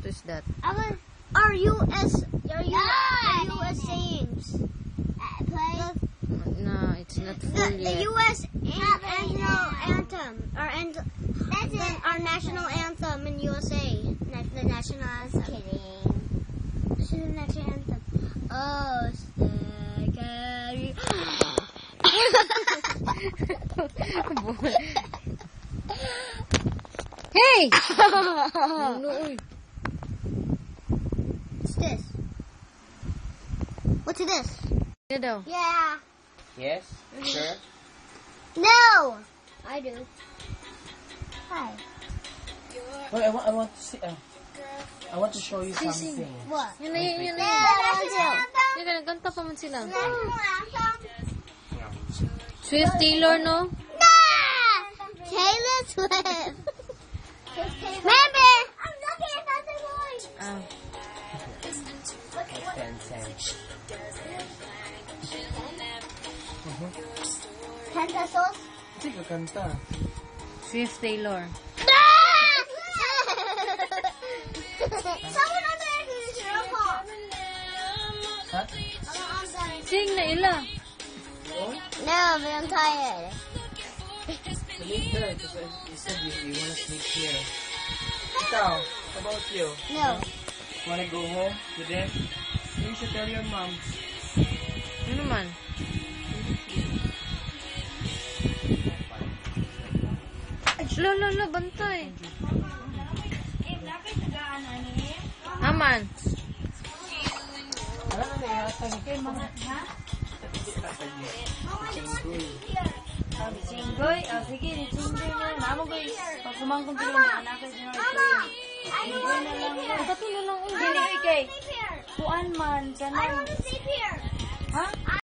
is that? Our US sayings. No, it's not full The yet. US national anthem. Our national anthem in USA. The national anthem. This is the national anthem. Oh, secretary. Hey! No, uy. What's this? What's this? Ano daw? Yeah. Yes? Sure? No! I do. Hi. Wait, I want to see. I want to show you something. What? Yun na yun, yun na Yeah, yun. I want to. Yun na, ganta pa man sila. Swift Taylor, no? Taylor Swift. Remember? I'm looking at the boy. Ah. $10. Hindi ka kanta. Swift Taylor. Someone on there is your call. Ha? Sing na ila. No, but I'm tired. Sleep there, because you said you want to sleep here. Ikaw, how about you? No. Want to go home with them? You should tell your mom. Ano naman? Lolo, bantay. Aman. Ano na yata ni kay mga? Jinggoy, sige, ni Jinggoy na. Namo guys, pag kumangkong pila na anak ay Jinggoy na lang. Kato na lang. Dili kay. Kuan man, kanang. Sleep here. Ha?